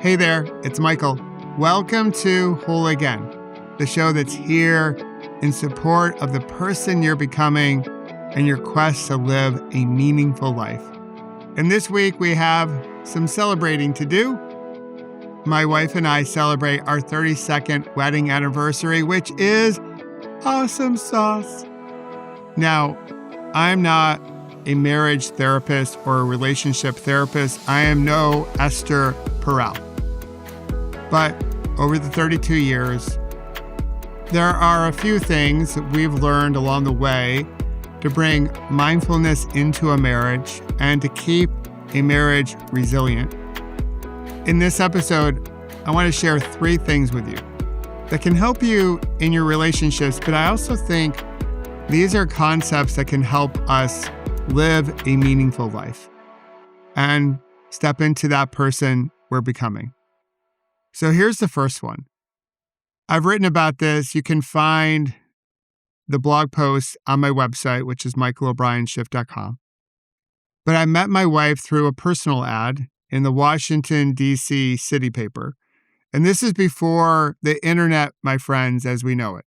Hey there, it's Michael. Welcome to Whole Again, the show that's here in support of the person you're becoming and your quest to live a meaningful life. And this week we have some celebrating to do. My wife and I celebrate our 32nd wedding anniversary, which is awesome sauce. Now, I'm not a marriage therapist or a relationship therapist. I am no Esther Perel. But over the 32 years, there are a few things that we've learned along the way to bring mindfulness into a marriage and to keep a marriage resilient. In this episode, I want to share 3 things with you that can help you in your relationships, but I also think these are concepts that can help us live a meaningful life and step into that person we're becoming. So here's the first one. I've written about this. You can find the blog post on my website, which is michaelobrienshift.com. But I met my wife through a personal ad in the Washington, D.C. city paper. And this is before the internet, my friends, as we know it.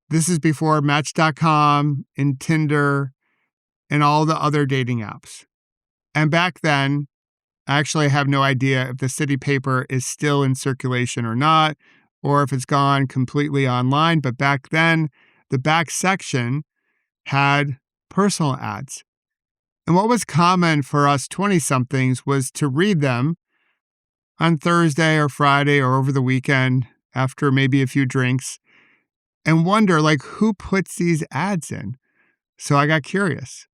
This is before Match.com and Tinder and all the other dating apps. And back then, I actually have no idea if the city paper is still in circulation or not, or if it's gone completely online. But back then, the back section had personal ads. And what was common for us 20-somethings was to read them on Thursday or Friday or over the weekend after maybe a few drinks and wonder, who puts these ads in? So I got curious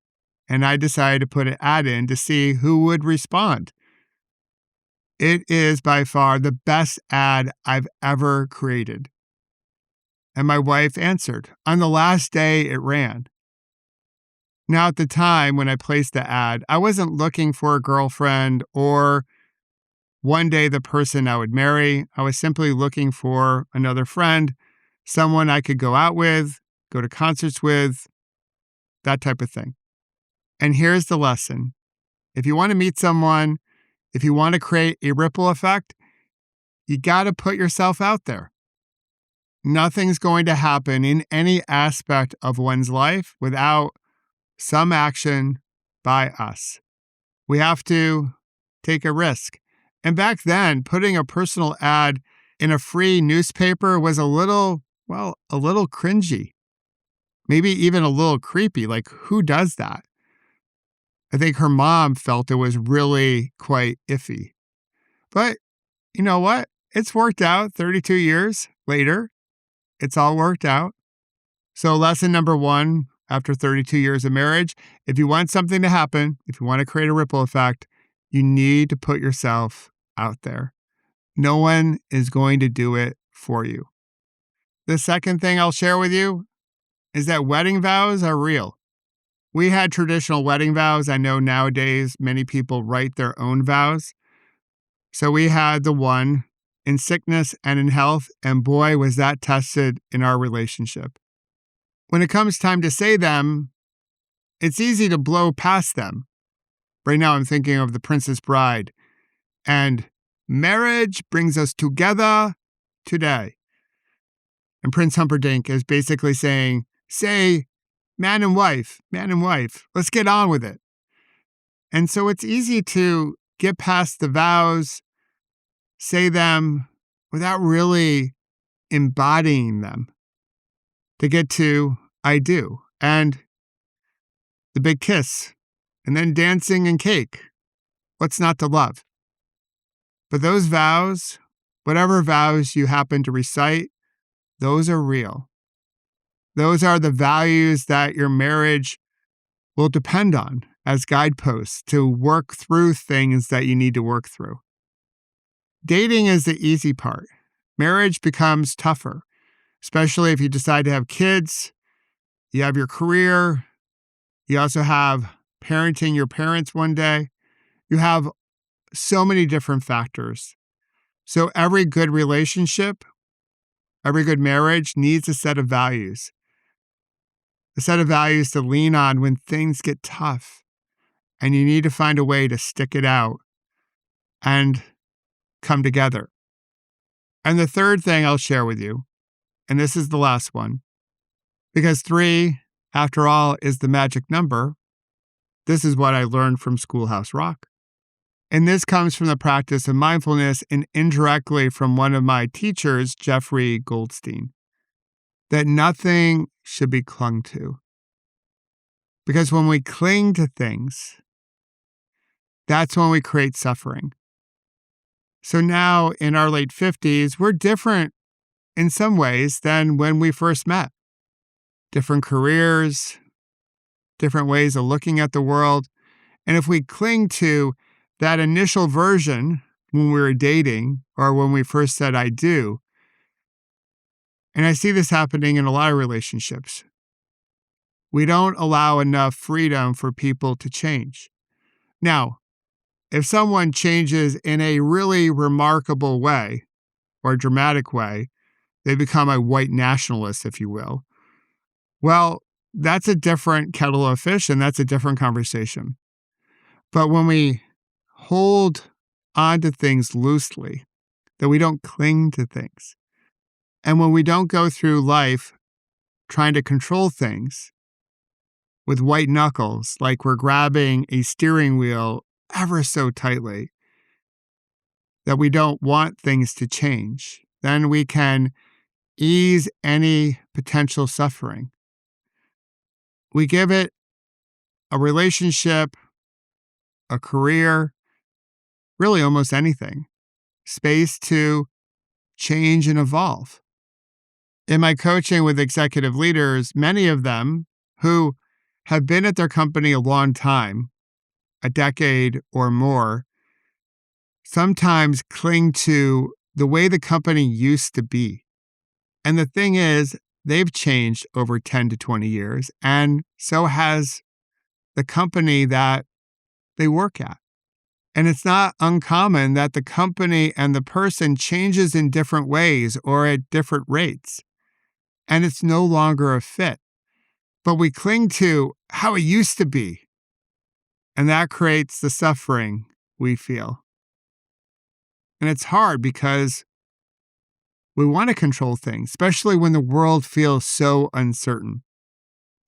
and I decided to put an ad in to see who would respond. It is by far the best ad I've ever created. And my wife answered on the last day it ran. Now, at the time when I placed the ad, I wasn't looking for a girlfriend or one day the person I would marry. I was simply looking for another friend, someone I could go out with, go to concerts with, that type of thing. And here's the lesson. If you want to meet someone, if you want to create a ripple effect, you got to put yourself out there. Nothing's going to happen in any aspect of one's life without some action by us. We have to take a risk. And back then, putting a personal ad in a free newspaper was a little cringy. Maybe even a little creepy. Who does that? I think her mom felt it was really quite iffy. But you know what? It's worked out 32 years later. It's all worked out. So lesson number 1, after 32 years of marriage, if you want something to happen, if you want to create a ripple effect, you need to put yourself out there. No one is going to do it for you. The second thing I'll share with you is that wedding vows are real. We had traditional wedding vows. I know nowadays many people write their own vows. So we had the one in sickness and in health, and boy, was that tested in our relationship. When it comes time to say them, it's easy to blow past them. Right now I'm thinking of The Princess Bride, and marriage brings us together today. And Prince Humperdinck is basically saying, say, man and wife, let's get on with it. And so it's easy to get past the vows, say them without really embodying them, to get to I do, and the big kiss, and then dancing and cake. What's not to love? But those vows, whatever vows you happen to recite, those are real. Those are the values that your marriage will depend on as guideposts to work through things that you need to work through. Dating is the easy part. Marriage becomes tougher, especially if you decide to have kids, you have your career, you also have parenting your parents one day. You have so many different factors. So every good relationship, every good marriage needs a set of values. A set of values to lean on when things get tough and you need to find a way to stick it out and come together. And the third thing I'll share with you, and this is the last one, because 3, after all, is the magic number. This is what I learned from Schoolhouse Rock. And this comes from the practice of mindfulness and indirectly from one of my teachers, Jeffrey Goldstein, that nothing should be clung to. Because when we cling to things, that's when we create suffering. So now in our late 50s, we're different in some ways than when we first met. Different careers, different ways of looking at the world. And if we cling to that initial version when we were dating or when we first said, I do, and I see this happening in a lot of relationships, we don't allow enough freedom for people to change. Now, if someone changes in a really remarkable way or dramatic way, they become a white nationalist, if you will. Well, that's a different kettle of fish, and that's a different conversation. But when we hold on to things loosely, that we don't cling to things, and when we don't go through life trying to control things with white knuckles, like we're grabbing a steering wheel ever so tightly, that we don't want things to change, then we can ease any potential suffering. We give it a relationship, a career, really almost anything, space to change and evolve. In my coaching with executive leaders, many of them who have been at their company a long time, a decade or more, sometimes cling to the way the company used to be. And the thing is, they've changed over 10 to 20 years, and so has the company that they work at. And it's not uncommon that the company and the person changes in different ways or at different rates, and it's no longer a fit. But we cling to how it used to be, and that creates the suffering we feel. And it's hard because we want to control things, especially when the world feels so uncertain.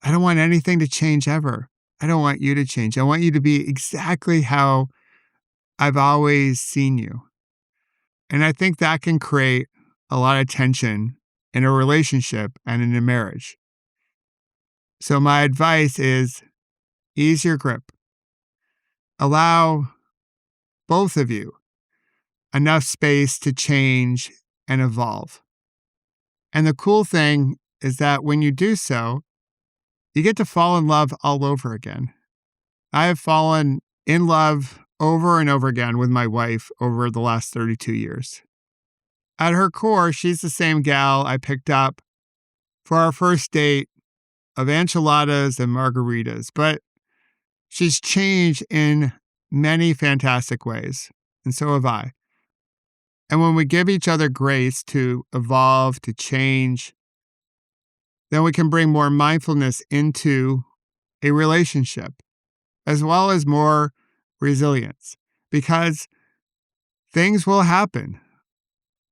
I don't want anything to change ever. I don't want you to change. I want you to be exactly how I've always seen you. And I think that can create a lot of tension in a relationship and in a marriage. So my advice is ease your grip. Allow both of you enough space to change and evolve. And the cool thing is that when you do so, you get to fall in love all over again. I have fallen in love over and over again with my wife over the last 32 years. At her core, she's the same gal I picked up for our first date of enchiladas and margaritas, but she's changed in many fantastic ways, and so have I. And when we give each other grace to evolve, to change, then we can bring more mindfulness into a relationship, as well as more resilience, because things will happen.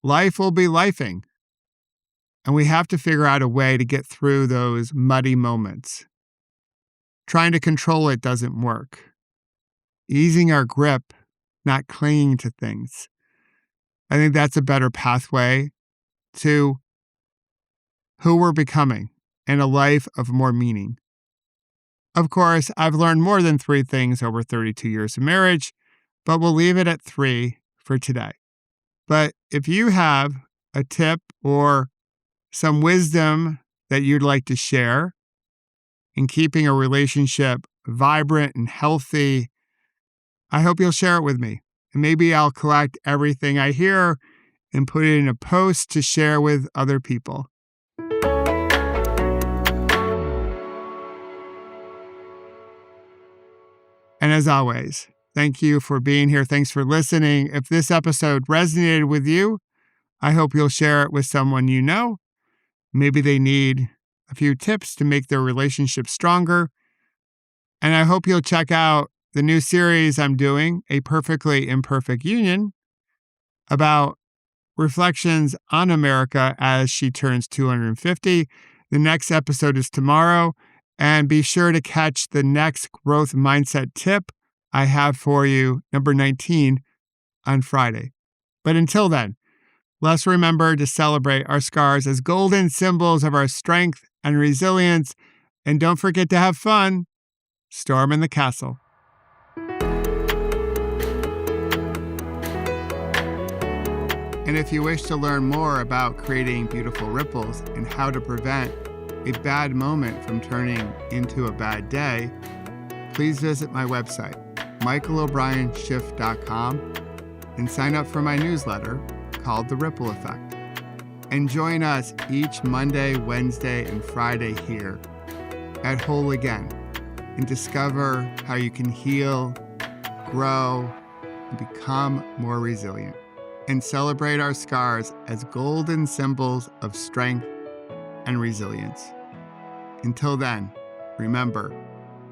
Life will be lifing, and we have to figure out a way to get through those muddy moments. Trying to control it doesn't work. Easing our grip, not clinging to things. I think that's a better pathway to who we're becoming and a life of more meaning. Of course, I've learned more than 3 things over 32 years of marriage, but we'll leave it at 3 for today. But if you have a tip or some wisdom that you'd like to share in keeping a relationship vibrant and healthy, I hope you'll share it with me. And maybe I'll collect everything I hear and put it in a post to share with other people. And as always, thank you for being here. Thanks for listening. If this episode resonated with you, I hope you'll share it with someone you know. Maybe they need a few tips to make their relationship stronger. And I hope you'll check out the new series I'm doing, A Perfectly Imperfect Union, about reflections on America as she turns 250. The next episode is tomorrow, and be sure to catch the next growth mindset tip I have for you, number 19, on Friday. But until then, let's remember to celebrate our scars as golden symbols of our strength and resilience, and don't forget to have fun. Storm in the castle. And if you wish to learn more about creating beautiful ripples and how to prevent a bad moment from turning into a bad day, please visit my website, michaelobrienshift.com, and sign up for my newsletter called The Ripple Effect. And join us each Monday, Wednesday, and Friday here at Whole Again and discover how you can heal, grow, and become more resilient, and celebrate our scars as golden symbols of strength and resilience. Until then, remember,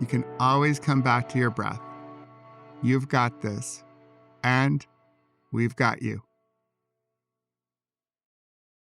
you can always come back to your breath. You've got this, and we've got you.